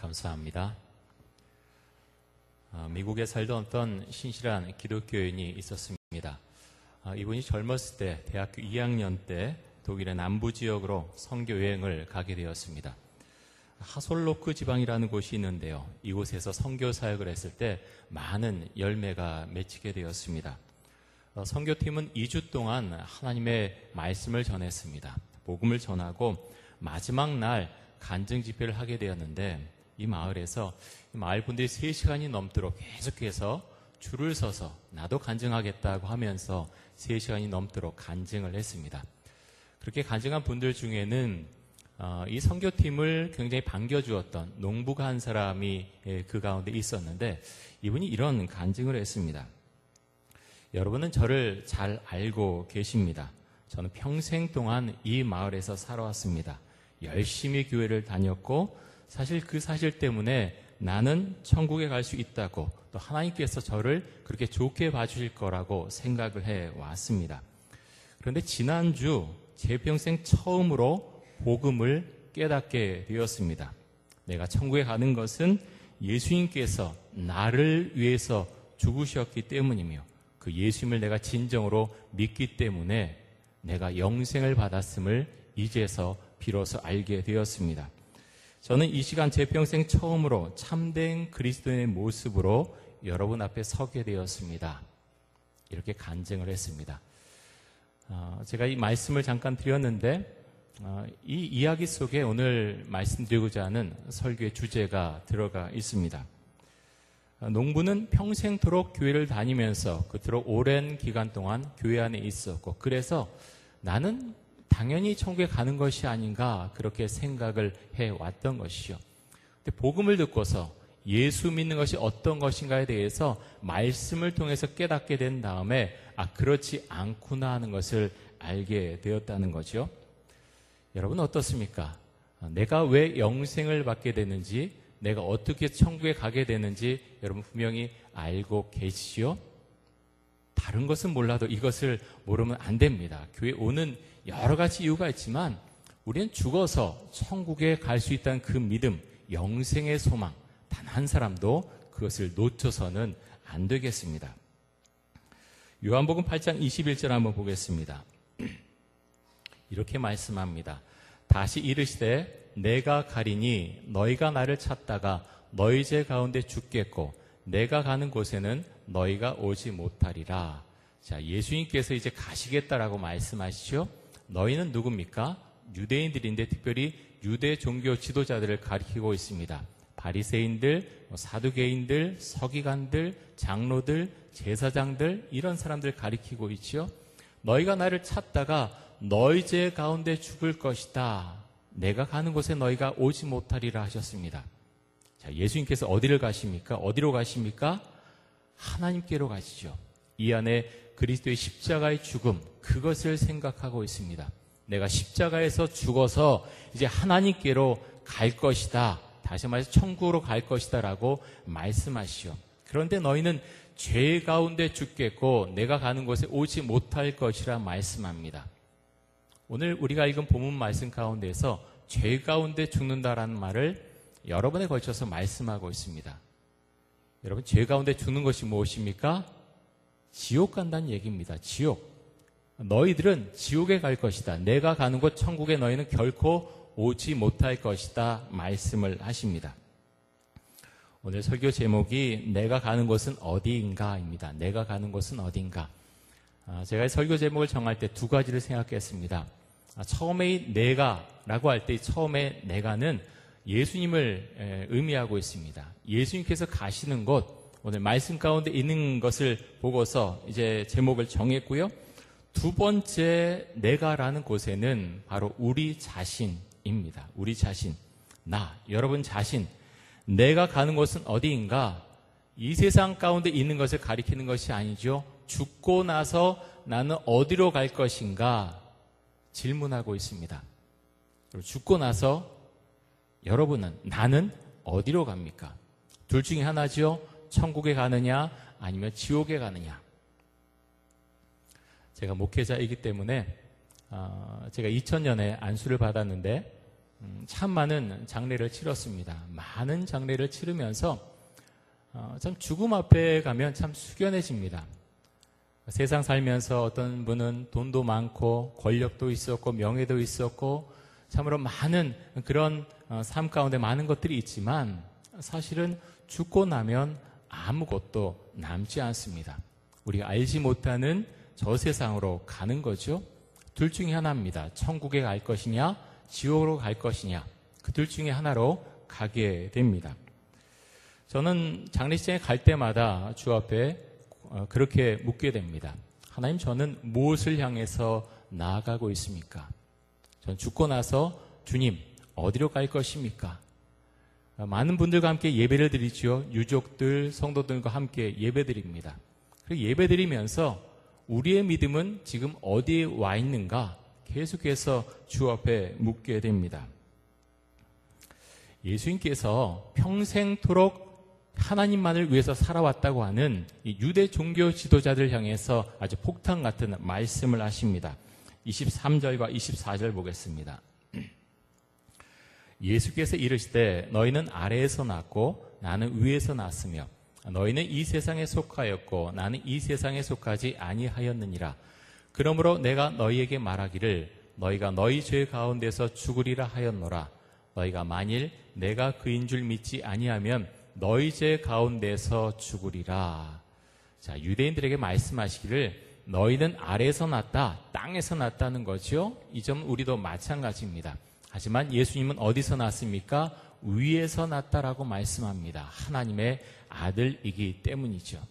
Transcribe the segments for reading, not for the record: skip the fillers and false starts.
감사합니다. 미국에 살던 어떤 신실한 기독교인이 있었습니다. 이분이 젊었을 때 대학교 2학년 때 독일의 남부 지역으로 선교 여행을 가게 되었습니다. 하솔로크 지방이라는 곳이 있는데요. 이곳에서 선교 사역을 했을 때 많은 열매가 맺히게 되었습니다. 선교팀은 2주 동안 하나님의 말씀을 전했습니다. 복음을 전하고 마지막 날 간증 집회를 하게 되었는데 이 마을에서 마을 분들이 3시간이 넘도록 계속해서 줄을 서서 나도 간증하겠다고 하면서 3시간이 넘도록 간증을 했습니다. 그렇게 간증한 분들 중에는 이 선교팀을 굉장히 반겨주었던 농부가 한 사람이 그 가운데 있었는데 이분이 이런 간증을 했습니다. 여러분은 저를 잘 알고 계십니다. 저는 평생 동안 이 마을에서 살아왔습니다. 열심히 교회를 다녔고 사실 그 사실 때문에 나는 천국에 갈 수 있다고 또 하나님께서 저를 그렇게 좋게 봐주실 거라고 생각을 해왔습니다. 그런데 지난주 제 평생 처음으로 복음을 깨닫게 되었습니다. 내가 천국에 가는 것은 예수님께서 나를 위해서 죽으셨기 때문이며 그 예수님을 내가 진정으로 믿기 때문에 내가 영생을 받았음을 이제서 비로소 알게 되었습니다. 저는 이 시간 제 평생 처음으로 참된 그리스도인의 모습으로 여러분 앞에 서게 되었습니다. 이렇게 간증을 했습니다. 제가 이 말씀을 잠깐 드렸는데 이 이야기 속에 오늘 말씀드리고자 하는 설교의 주제가 들어가 있습니다. 농부는 평생토록 교회를 다니면서 그토록 오랜 기간 동안 교회 안에 있었고 그래서 나는 당연히 천국에 가는 것이 아닌가 그렇게 생각을 해왔던 것이죠. 근데 복음을 듣고서 예수 믿는 것이 어떤 것인가에 대해서 말씀을 통해서 깨닫게 된 다음에 그렇지 않구나 하는 것을 알게 되었다는 거죠. 여러분 어떻습니까? 내가 왜 영생을 받게 되는지 내가 어떻게 천국에 가게 되는지 여러분 분명히 알고 계시죠? 다른 것은 몰라도 이것을 모르면 안 됩니다. 교회 오는 여러 가지 이유가 있지만 우리는 죽어서 천국에 갈 수 있다는 그 믿음, 영생의 소망 단 한 사람도 그것을 놓쳐서는 안 되겠습니다. 요한복음 8장 21절 한번 보겠습니다. 이렇게 말씀합니다. 다시 이르시되 내가 가리니 너희가 나를 찾다가 너희 제 가운데 죽겠고 내가 가는 곳에는 너희가 오지 못하리라. 자, 예수님께서 이제 가시겠다라고 말씀하시죠. 너희는 누굽니까? 유대인들인데 특별히 유대 종교 지도자들을 가리키고 있습니다. 바리새인들, 사두개인들, 서기관들, 장로들, 제사장들 이런 사람들 가리키고 있죠. 너희가 나를 찾다가 너희 제 가운데 죽을 것이다. 내가 가는 곳에 너희가 오지 못하리라 하셨습니다. 자, 예수님께서 어디를 가십니까? 어디로 가십니까? 하나님께로 가시죠. 이 안에 그리스도의 십자가의 죽음, 그것을 생각하고 있습니다. 내가 십자가에서 죽어서 이제 하나님께로 갈 것이다. 다시 말해서 천국으로 갈 것이다 라고 말씀하시죠. 그런데 너희는 죄 가운데 죽겠고 내가 가는 곳에 오지 못할 것이라 말씀합니다. 오늘 우리가 읽은 본문 말씀 가운데서 죄 가운데 죽는다라는 말을 여러 번에 걸쳐서 말씀하고 있습니다. 여러분 죄 가운데 죽는 것이 무엇입니까? 지옥 간다는 얘기입니다. 지옥. 너희들은 지옥에 갈 것이다. 내가 가는 곳 천국에 너희는 결코 오지 못할 것이다. 말씀을 하십니다. 오늘 설교 제목이 내가 가는 곳은 어디인가입니다. 내가 가는 곳은 어딘가. 제가 설교 제목을 정할 때 두 가지를 생각했습니다. 처음에 이 내가라고 할 때 처음에 내가는 예수님을 의미하고 있습니다. 예수님께서 가시는 곳, 오늘 말씀 가운데 있는 것을 보고서 이제 제목을 정했고요. 두 번째 내가라는 곳에는 바로 우리 자신입니다. 우리 자신, 나, 여러분 자신. 내가 가는 곳은 어디인가? 이 세상 가운데 있는 것을 가리키는 것이 아니죠. 죽고 나서 나는 어디로 갈 것인가 질문하고 있습니다. 죽고 나서 여러분은 나는 어디로 갑니까? 둘 중에 하나죠. 천국에 가느냐 아니면 지옥에 가느냐. 제가 목회자이기 때문에 제가 2000년에 안수를 받았는데 참 많은 장례를 치렀습니다. 많은 장례를 치르면서 참 죽음 앞에 가면 참 숙연해집니다. 세상 살면서 어떤 분은 돈도 많고 권력도 있었고 명예도 있었고 참으로 많은 그런 삶 가운데 많은 것들이 있지만 사실은 죽고 나면 아무것도 남지 않습니다. 우리가 알지 못하는 저 세상으로 가는 거죠. 둘 중에 하나입니다. 천국에 갈 것이냐 지옥으로 갈 것이냐, 그 둘 중에 하나로 가게 됩니다. 저는 장례식장에 갈 때마다 주 앞에 그렇게 묻게 됩니다. 하나님, 저는 무엇을 향해서 나아가고 있습니까? 전 죽고 나서 주님 어디로 갈 것입니까? 많은 분들과 함께 예배를 드리죠. 유족들, 성도들과 함께 예배드립니다. 그리고 예배드리면서 우리의 믿음은 지금 어디에 와 있는가 계속해서 주 앞에 묻게 됩니다. 예수님께서 평생토록 하나님만을 위해서 살아왔다고 하는 이 유대 종교 지도자들 향해서 아주 폭탄 같은 말씀을 하십니다. 23절과 24절 보겠습니다. 예수께서 이르시되 너희는 아래에서 났고 나는 위에서 났으며 너희는 이 세상에 속하였고 나는 이 세상에 속하지 아니하였느니라. 그러므로 내가 너희에게 말하기를 너희가 너희 죄 가운데서 죽으리라 하였노라. 너희가 만일 내가 그인 줄 믿지 아니하면 너희 죄 가운데서 죽으리라. 자, 유대인들에게 말씀하시기를 너희는 아래에서 났다, 땅에서 났다는 거죠. 이 점은 우리도 마찬가지입니다. 하지만 예수님은 어디서 났습니까? 위에서 났다라고 말씀합니다. 하나님의 아들이기 때문이죠.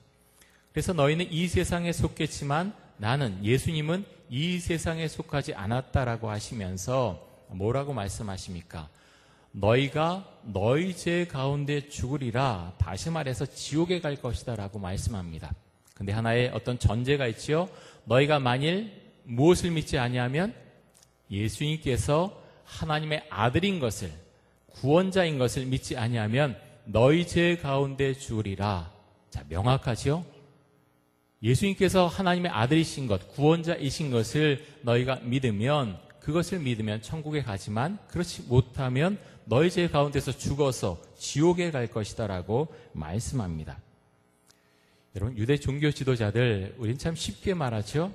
그래서 너희는 이 세상에 속했지만 나는, 예수님은 이 세상에 속하지 않았다라고 하시면서 뭐라고 말씀하십니까? 너희가 너희 죄 가운데 죽으리라. 다시 말해서 지옥에 갈 것이다 라고 말씀합니다. 근데 하나의 어떤 전제가 있죠. 너희가 만일 무엇을 믿지 아니하면 예수님께서 하나님의 아들인 것을, 구원자인 것을 믿지 아니하면 너희 죄 가운데 죽으리라. 자, 명확하죠? 예수님께서 하나님의 아들이신 것, 구원자이신 것을 너희가 믿으면, 그것을 믿으면 천국에 가지만 그렇지 못하면 너희 죄 가운데서 죽어서 지옥에 갈 것이다 라고 말씀합니다. 여러분, 유대 종교 지도자들, 우린 참 쉽게 말하죠.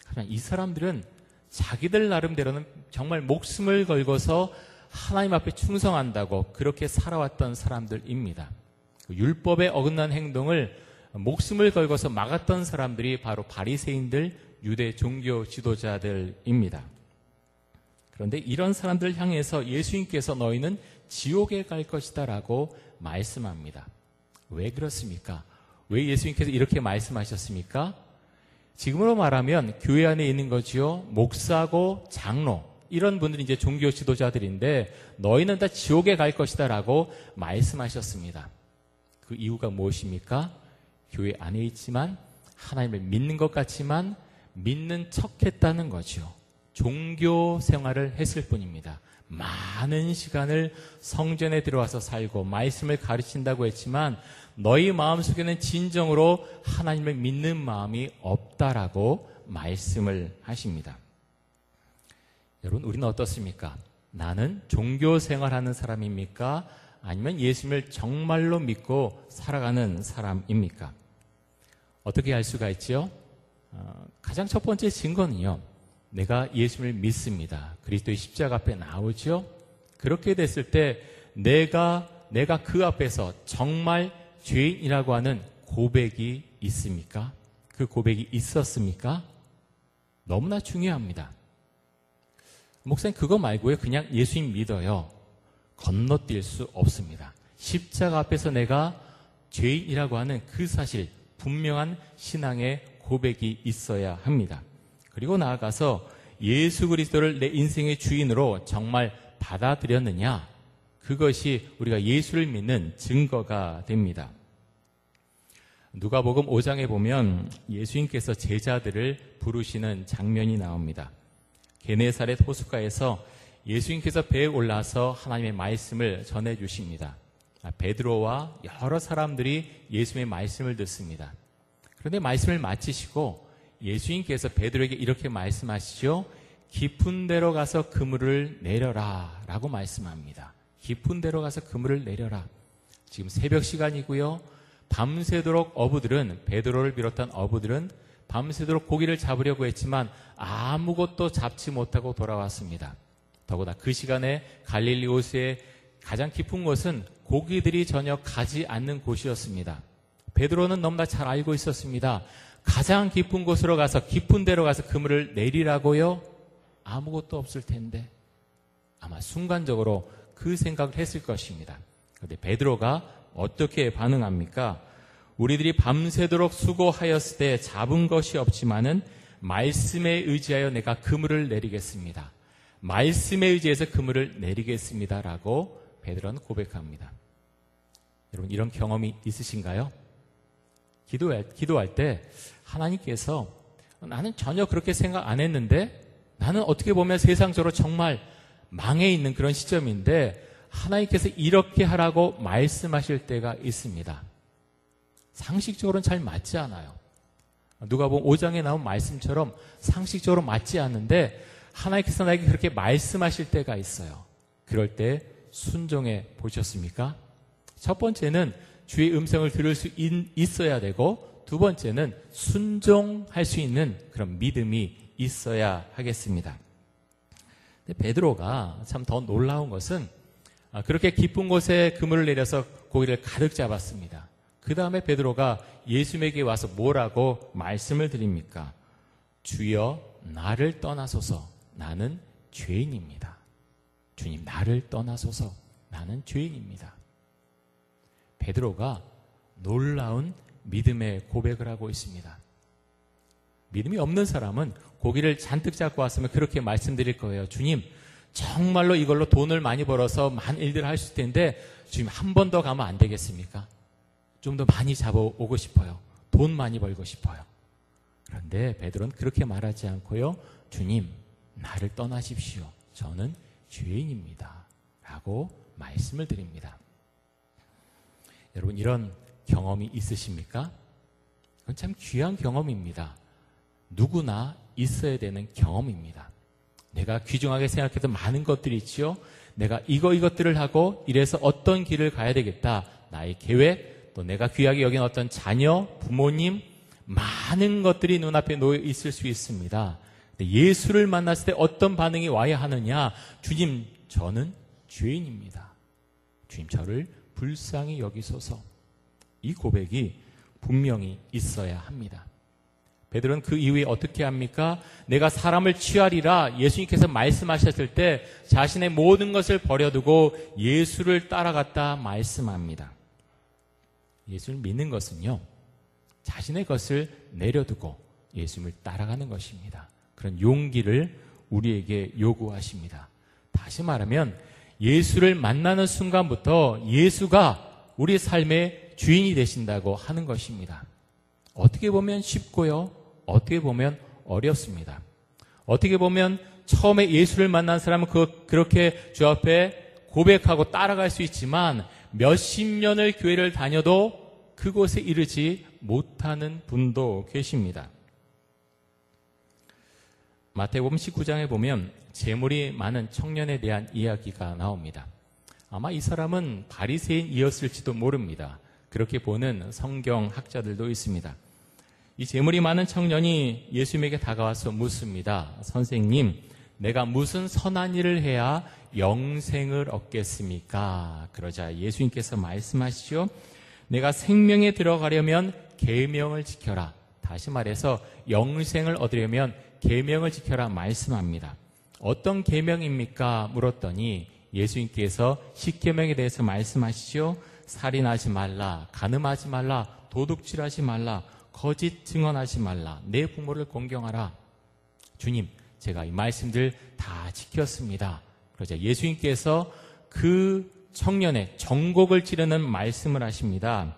하지만 이 사람들은 자기들 나름대로는 정말 목숨을 걸고서 하나님 앞에 충성한다고 그렇게 살아왔던 사람들입니다. 율법에 어긋난 행동을 목숨을 걸고서 막았던 사람들이 바로 바리새인들, 유대 종교 지도자들입니다. 그런데 이런 사람들을 향해서 예수님께서 너희는 지옥에 갈 것이다 라고 말씀합니다. 왜 그렇습니까? 왜 예수님께서 이렇게 말씀하셨습니까? 지금으로 말하면 교회 안에 있는 거지요. 목사고 장로, 이런 분들이 이제 종교 지도자들인데 너희는 다 지옥에 갈 것이다 라고 말씀하셨습니다. 그 이유가 무엇입니까? 교회 안에 있지만 하나님을 믿는 것 같지만 믿는 척했다는 거죠. 종교 생활을 했을 뿐입니다. 많은 시간을 성전에 들어와서 살고 말씀을 가르친다고 했지만 너희 마음속에는 진정으로 하나님을 믿는 마음이 없다라고 말씀을 하십니다. 여러분, 우리는 어떻습니까? 나는 종교 생활하는 사람입니까? 아니면 예수님을 정말로 믿고 살아가는 사람입니까? 어떻게 알 수가 있죠? 가장 첫 번째 증거는요, 내가 예수님을 믿습니다. 그리스도의 십자가 앞에 나오죠. 그렇게 됐을 때 내가 그 앞에서 정말 죄인이라고 하는 고백이 있습니까? 그 고백이 있었습니까? 너무나 중요합니다. 목사님, 그거 말고요, 그냥 예수님 믿어요, 건너뛸 수 없습니다. 십자가 앞에서 내가 죄인이라고 하는 그 사실, 분명한 신앙의 고백이 있어야 합니다. 그리고 나아가서 예수 그리스도를 내 인생의 주인으로 정말 받아들였느냐, 그것이 우리가 예수를 믿는 증거가 됩니다. 누가복음 5장에 보면 예수님께서 제자들을 부르시는 장면이 나옵니다. 게네사렛 호숫가에서 예수님께서 배에 올라서 하나님의 말씀을 전해주십니다. 베드로와 여러 사람들이 예수님의 말씀을 듣습니다. 그런데 말씀을 마치시고 예수님께서 베드로에게 이렇게 말씀하시죠. 깊은 데로 가서 그물을 내려라 라고 말씀합니다. 깊은 데로 가서 그물을 내려라. 지금 새벽 시간이고요. 밤새도록 어부들은, 베드로를 비롯한 어부들은 밤새도록 고기를 잡으려고 했지만 아무것도 잡지 못하고 돌아왔습니다. 더구나 그 시간에 갈릴리 호수의 가장 깊은 곳은 고기들이 전혀 가지 않는 곳이었습니다. 베드로는 너무나 잘 알고 있었습니다. 가장 깊은 곳으로 가서, 깊은 데로 가서 그물을 내리라고요? 아무것도 없을 텐데. 아마 순간적으로 그 생각을 했을 것입니다. 그런데 베드로가 어떻게 반응합니까? 우리들이 밤새도록 수고하였을 때 잡은 것이 없지만은 말씀에 의지하여 내가 그물을 내리겠습니다. 말씀에 의지해서 그물을 내리겠습니다 라고 베드로는 고백합니다. 여러분, 이런 경험이 있으신가요? 기도할 때 하나님께서 나는 전혀 그렇게 생각 안 했는데, 나는 어떻게 보면 세상적으로 정말 망해 있는 그런 시점인데 하나님께서 이렇게 하라고 말씀하실 때가 있습니다. 상식적으로는 잘 맞지 않아요. 누가복음 5장에 나온 말씀처럼 상식적으로 맞지 않는데 하나님께서 나에게 그렇게 말씀하실 때가 있어요. 그럴 때 순종해 보셨습니까? 첫 번째는 주의 음성을 들을 수 있어야 되고, 두 번째는 순종할 수 있는 그런 믿음이 있어야 하겠습니다. 근데 베드로가 참 더 놀라운 것은 그렇게 깊은 곳에 그물을 내려서 고기를 가득 잡았습니다. 그 다음에 베드로가 예수님에게 와서 뭐라고 말씀을 드립니까? 주여, 나를 떠나소서, 나는 죄인입니다. 주님, 나를 떠나소서, 나는 죄인입니다. 베드로가 놀라운 믿음의 고백을 하고 있습니다. 믿음이 없는 사람은 고기를 잔뜩 잡고 왔으면 그렇게 말씀드릴 거예요. 주님, 정말로 이걸로 돈을 많이 벌어서 많은 일들을 할 수 있을 텐데 주님, 한 번 더 가면 안 되겠습니까? 좀 더 많이 잡아오고 싶어요. 돈 많이 벌고 싶어요. 그런데 베드로는 그렇게 말하지 않고요. 주님, 나를 떠나십시오. 저는 죄인입니다. 라고 말씀을 드립니다. 여러분, 이런 경험이 있으십니까? 그건 참 귀한 경험입니다. 누구나 있어야 되는 경험입니다. 내가 귀중하게 생각해도 많은 것들이 있지요. 내가 이것들을 하고 이래서 어떤 길을 가야 되겠다. 나의 계획, 또 내가 귀하게 여긴 어떤 자녀, 부모님, 많은 것들이 눈앞에 놓여 있을 수 있습니다. 근데 예수를 만났을 때 어떤 반응이 와야 하느냐? 주님, 저는 죄인입니다. 주님, 저를 불쌍히 여기소서. 이 고백이 분명히 있어야 합니다. 베드로는 그 이후에 어떻게 합니까? 내가 사람을 취하리라 예수님께서 말씀하셨을 때 자신의 모든 것을 버려두고 예수를 따라갔다 말씀합니다. 예수를 믿는 것은요, 자신의 것을 내려두고 예수님을 따라가는 것입니다. 그런 용기를 우리에게 요구하십니다. 다시 말하면 예수를 만나는 순간부터 예수가 우리 삶의 주인이 되신다고 하는 것입니다. 어떻게 보면 쉽고요, 어떻게 보면 어렵습니다. 어떻게 보면 처음에 예수를 만난 사람은 그렇게 주 앞에 고백하고 따라갈 수 있지만 몇십 년을 교회를 다녀도 그곳에 이르지 못하는 분도 계십니다. 마태복음 19장에 보면 재물이 많은 청년에 대한 이야기가 나옵니다. 아마 이 사람은 바리새인이었을지도 모릅니다. 그렇게 보는 성경학자들도 있습니다. 이 재물이 많은 청년이 예수님에게 다가와서 묻습니다. 선생님, 내가 무슨 선한 일을 해야 영생을 얻겠습니까? 그러자 예수님께서 말씀하시죠. 내가 생명에 들어가려면 계명을 지켜라. 다시 말해서 영생을 얻으려면 계명을 지켜라 말씀합니다. 어떤 계명입니까? 물었더니 예수님께서 10계명에 대해서 말씀하시죠. 살인하지 말라, 간음하지 말라, 도둑질하지 말라, 거짓 증언하지 말라, 내 부모를 공경하라. 주님, 제가 이 말씀들 다 지켰습니다. 그러자 예수님께서 그 청년의 정곡을 찌르는 말씀을 하십니다.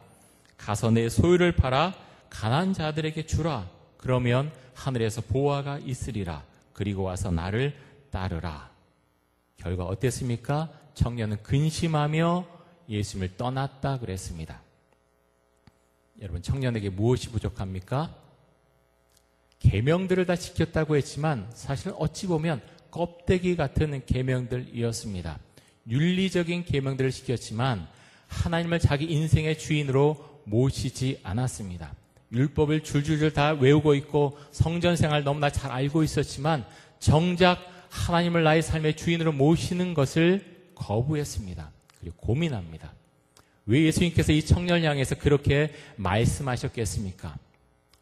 가서 내 소유를 팔아 가난한 자들에게 주라. 그러면 하늘에서 보화가 있으리라. 그리고 와서 나를 따르라. 결과 어땠습니까? 청년은 근심하며 예수님을 떠났다 그랬습니다. 여러분, 청년에게 무엇이 부족합니까? 계명들을 다 지켰다고 했지만 사실은 어찌 보면 껍데기 같은 계명들이었습니다. 윤리적인 계명들을 지켰지만 하나님을 자기 인생의 주인으로 모시지 않았습니다. 율법을 줄줄줄 다 외우고 있고 성전 생활 너무나 잘 알고 있었지만 정작 하나님을 나의 삶의 주인으로 모시는 것을 거부했습니다. 그리고 고민합니다. 왜 예수님께서 이 청년을 향해서 그렇게 말씀하셨겠습니까?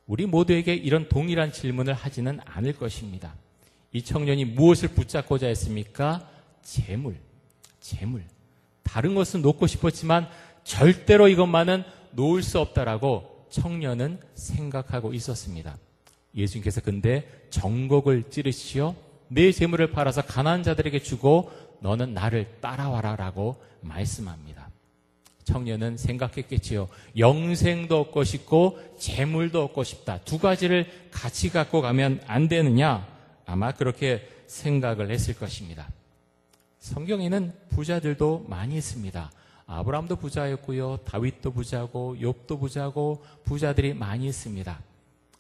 우리 모두에게 이런 동일한 질문을 하지는 않을 것입니다. 이 청년이 무엇을 붙잡고자 했습니까? 재물. 다른 것은 놓고 싶었지만 절대로 이것만은 놓을 수 없다라고 청년은 생각하고 있었습니다. 예수님께서 근데 정곡을 찌르시어 내 재물을 팔아서 가난한 자들에게 주고 너는 나를 따라와라 라고 말씀합니다. 청년은 생각했겠지요. 영생도 얻고 싶고 재물도 얻고 싶다. 두 가지를 같이 갖고 가면 안 되느냐? 아마 그렇게 생각을 했을 것입니다. 성경에는 부자들도 많이 있습니다. 아브라함도 부자였고요. 다윗도 부자고 욥도 부자고 부자들이 많이 있습니다.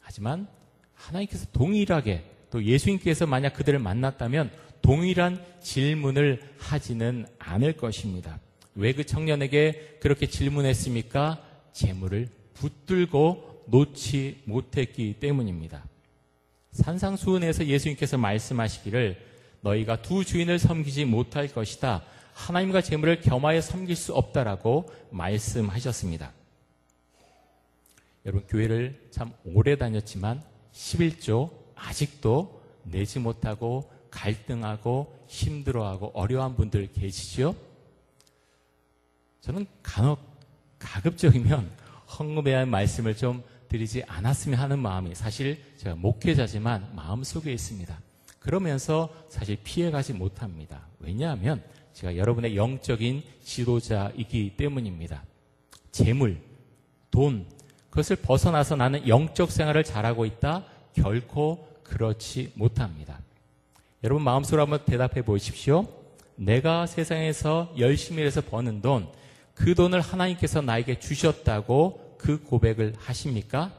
하지만 하나님께서 동일하게 또 예수님께서 만약 그들을 만났다면 동일한 질문을 하지는 않을 것입니다. 왜 그 청년에게 그렇게 질문했습니까? 재물을 붙들고 놓지 못했기 때문입니다. 산상수훈에서 예수님께서 말씀하시기를 너희가 두 주인을 섬기지 못할 것이다. 하나님과 재물을 겸하여 섬길 수 없다라고 말씀하셨습니다. 여러분 교회를 참 오래 다녔지만 11조 아직도 내지 못하고 갈등하고 힘들어하고 어려운 분들 계시죠? 저는 가급적이면 헌금에 대한 말씀을 좀 드리지 않았으면 하는 마음이 사실 제가 목회자지만 마음속에 있습니다. 그러면서 사실 피해가지 못합니다. 왜냐하면 제가 여러분의 영적인 지도자이기 때문입니다. 재물, 돈, 그것을 벗어나서 나는 영적 생활을 잘하고 있다? 결코 그렇지 못합니다. 여러분 마음속으로 한번 대답해 보십시오. 내가 세상에서 열심히 해서 버는 돈, 그 돈을 하나님께서 나에게 주셨다고 그 고백을 하십니까?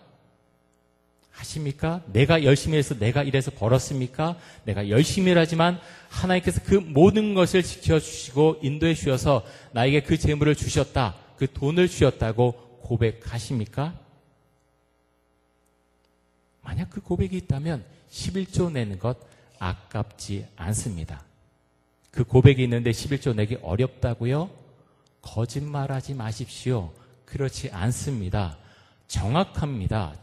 하십니까? 내가 열심히 해서 내가 이래서 벌었습니까? 내가 열심히 일하지만 하나님께서 그 모든 것을 지켜주시고 인도해 주셔서 나에게 그 재물을 주셨다, 그 돈을 주셨다고 고백하십니까? 만약 그 고백이 있다면 11조 내는 것 아깝지 않습니다. 그 고백이 있는데 11조 내기 어렵다고요? 거짓말하지 마십시오. 그렇지 않습니다. 정확합니다.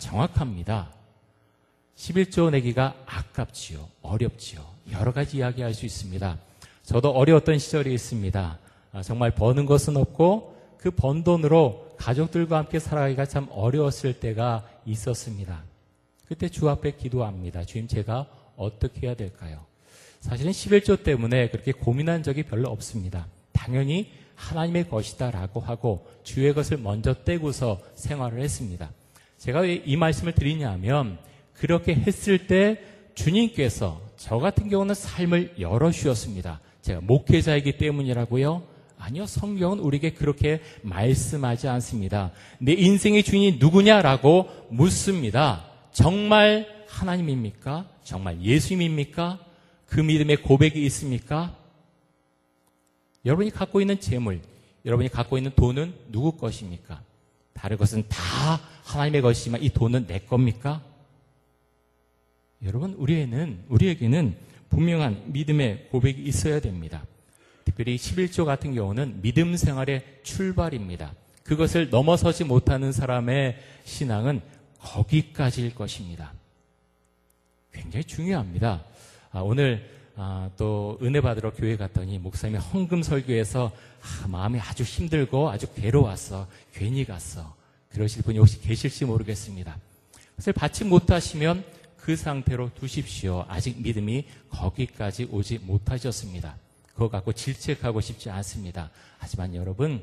11조 내기가 아깝지요. 어렵지요. 여러 가지 이야기할 수 있습니다. 저도 어려웠던 시절이 있습니다. 정말 버는 것은 없고 그 번 돈으로 가족들과 함께 살아가기가 참 어려웠을 때가 있었습니다. 그때 주 앞에 기도합니다. 주님, 제가 어떻게 해야 될까요? 사실은 11조 때문에 그렇게 고민한 적이 별로 없습니다. 당연히 하나님의 것이다라고 하고 주의 것을 먼저 떼고서 생활을 했습니다. 제가 왜 이 말씀을 드리냐면 그렇게 했을 때 주님께서 저 같은 경우는 삶을 열어주셨습니다. 제가 목회자이기 때문이라고요? 아니요, 성경은 우리에게 그렇게 말씀하지 않습니다. 내 인생의 주인이 누구냐라고 묻습니다. 정말 하나님입니까? 정말 예수님입니까? 그 믿음의 고백이 있습니까? 여러분이 갖고 있는 재물, 여러분이 갖고 있는 돈은 누구 것입니까? 다른 것은 다 하나님의 것이지만 이 돈은 내 겁니까? 여러분, 우리에게는 분명한 믿음의 고백이 있어야 됩니다. 특별히 11조 같은 경우는 믿음 생활의 출발입니다. 그것을 넘어서지 못하는 사람의 신앙은 거기까지일 것입니다. 굉장히 중요합니다. 오늘 또 은혜 받으러 교회 갔더니 목사님이 헌금 설교에서 마음이 아주 힘들고 아주 괴로웠어. 괜히 갔어. 그러실 분이 혹시 계실지 모르겠습니다. 그것을 받지 못하시면 그 상태로 두십시오. 아직 믿음이 거기까지 오지 못하셨습니다. 그거 갖고 질책하고 싶지 않습니다. 하지만 여러분,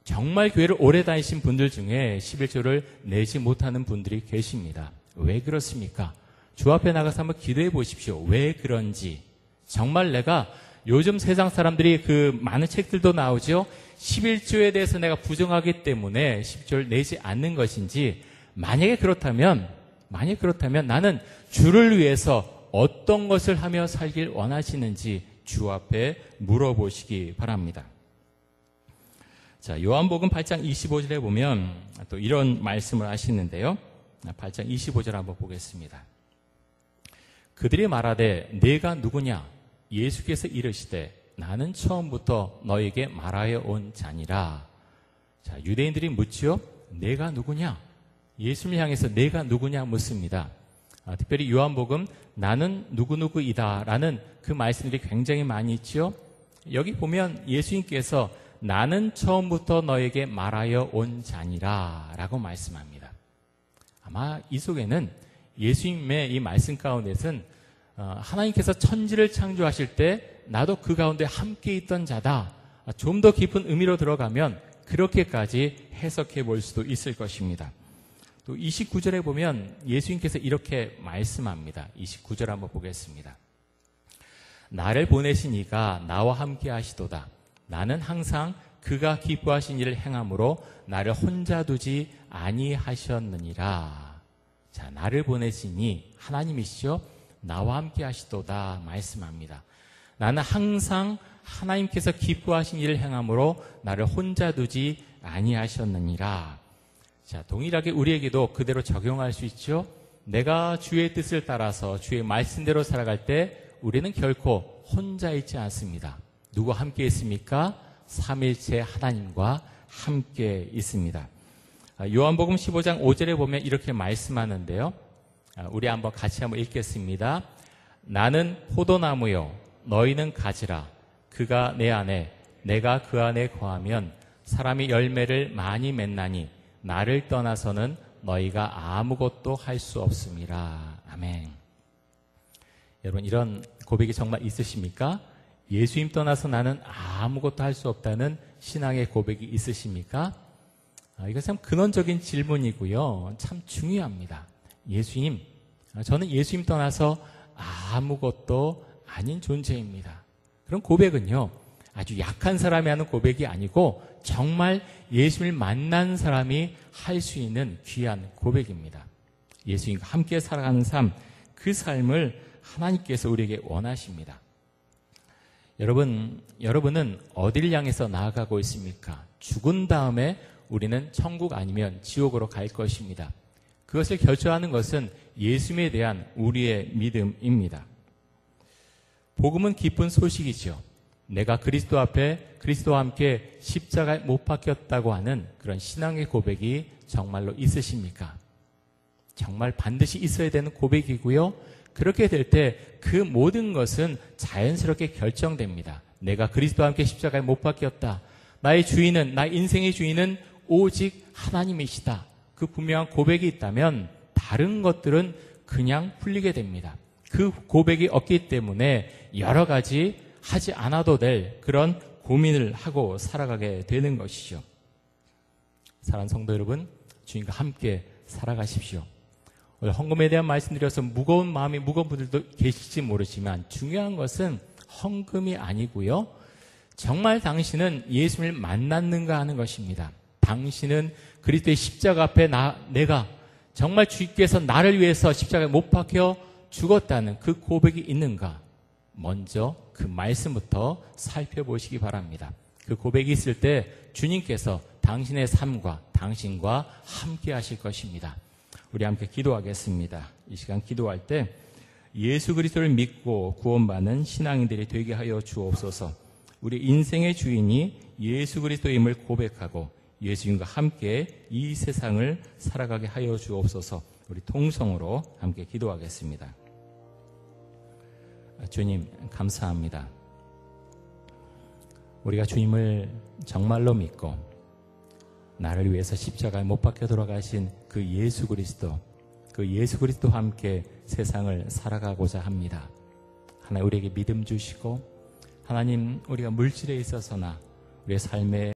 정말 교회를 오래 다니신 분들 중에 11조를 내지 못하는 분들이 계십니다. 왜 그렇습니까? 주 앞에 나가서 한번 기도해 보십시오. 왜 그런지. 정말 내가 요즘 세상 사람들이 그 많은 책들도 나오죠. 11조에 대해서 내가 부정하기 때문에 10조를 내지 않는 것인지, 만약에 그렇다면 만약 그렇다면 나는 주를 위해서 어떤 것을 하며 살길 원하시는지 주 앞에 물어보시기 바랍니다. 자, 요한복음 8장 25절에 보면 또 이런 말씀을 하시는데요. 8장 25절 한번 보겠습니다. 그들이 말하되 내가 누구냐? 예수께서 이르시되 나는 처음부터 너에게 말하여 온 자니라. 자, 유대인들이 묻지요. 내가 누구냐? 예수를 향해서 내가 누구냐 묻습니다. 특별히 요한복음 나는 누구누구이다 라는 그 말씀들이 굉장히 많이 있죠. 여기 보면 예수님께서 나는 처음부터 너에게 말하여 온 자니라 라고 말씀합니다. 아마 이 속에는 예수님의 이 말씀 가운데서는 하나님께서 천지를 창조하실 때 나도 그 가운데 함께 있던 자다. 좀 더 깊은 의미로 들어가면 그렇게까지 해석해 볼 수도 있을 것입니다. 또 29절에 보면 예수님께서 이렇게 말씀합니다. 29절 한번 보겠습니다. 나를 보내신 이가 나와 함께 하시도다. 나는 항상 그가 기뻐하신 일을 행함으로 나를 혼자 두지 아니하셨느니라. 자, 나를 보내시니 하나님이시죠. 나와 함께 하시도다 말씀합니다. 나는 항상 하나님께서 기뻐하신 일을 행함으로 나를 혼자 두지 아니하셨느니라. 자, 동일하게 우리에게도 그대로 적용할 수 있죠. 내가 주의 뜻을 따라서 주의 말씀대로 살아갈 때 우리는 결코 혼자 있지 않습니다. 누구와 함께 있습니까? 삼일체 하나님과 함께 있습니다. 요한복음 15장 5절에 보면 이렇게 말씀하는데요. 우리 한번 같이 한번 읽겠습니다. 나는 포도나무요 너희는 가지라. 그가 내 안에 내가 그 안에 거하면 사람이 열매를 많이 맺나니 나를 떠나서는 너희가 아무것도 할 수 없음이라. 아멘. 여러분, 이런 고백이 정말 있으십니까? 예수님 떠나서 나는 아무것도 할 수 없다는 신앙의 고백이 있으십니까? 이거 참 근원적인 질문이고요. 참 중요합니다. 예수님, 저는 예수님 떠나서 아무것도 아닌 존재입니다. 그런 고백은요, 아주 약한 사람이 하는 고백이 아니고 정말 예수님을 만난 사람이 할 수 있는 귀한 고백입니다. 예수님과 함께 살아가는 삶, 그 삶을 하나님께서 우리에게 원하십니다. 여러분은 어디를 향해서 나아가고 있습니까? 죽은 다음에 우리는 천국 아니면 지옥으로 갈 것입니다. 그것을 결정하는 것은 예수님에 대한 우리의 믿음입니다. 복음은 기쁜 소식이죠. 내가 그리스도와 함께 십자가에 못 박혔다고 하는 그런 신앙의 고백이 정말로 있으십니까? 정말 반드시 있어야 되는 고백이고요. 그렇게 될 때 그 모든 것은 자연스럽게 결정됩니다. 내가 그리스도와 함께 십자가에 못 박혔다. 나의 주인은, 나의 인생의 주인은 오직 하나님이시다. 그 분명한 고백이 있다면 다른 것들은 그냥 풀리게 됩니다. 그 고백이 없기 때문에 여러 가지 하지 않아도 될 그런 고민을 하고 살아가게 되는 것이죠. 사랑하는 성도 여러분, 주님과 함께 살아가십시오. 오늘 헌금에 대한 말씀드려서 무거운 분들도 계실지 모르지만 중요한 것은 헌금이 아니고요. 정말 당신은 예수님을 만났는가 하는 것입니다. 당신은 그리스도의 십자가 앞에 내가 정말 주님께서 나를 위해서 십자가에 못 박혀 죽었다는 그 고백이 있는가? 먼저 그 말씀부터 살펴보시기 바랍니다. 그 고백이 있을 때 주님께서 당신의 삶과 당신과 함께 하실 것입니다. 우리 함께 기도하겠습니다. 이 시간 기도할 때 예수 그리스도를 믿고 구원받는 신앙인들이 되게 하여 주옵소서. 우리 인생의 주인이 예수 그리스도임을 고백하고 예수님과 함께 이 세상을 살아가게 하여 주옵소서. 우리 통성으로 함께 기도하겠습니다. 주님, 감사합니다. 우리가 주님을 정말로 믿고 나를 위해서 십자가에 못 박혀 돌아가신 그 예수 그리스도와 함께 세상을 살아가고자 합니다. 하나님, 우리에게 믿음 주시고 하나님, 우리가 물질에 있어서나 우리의 삶에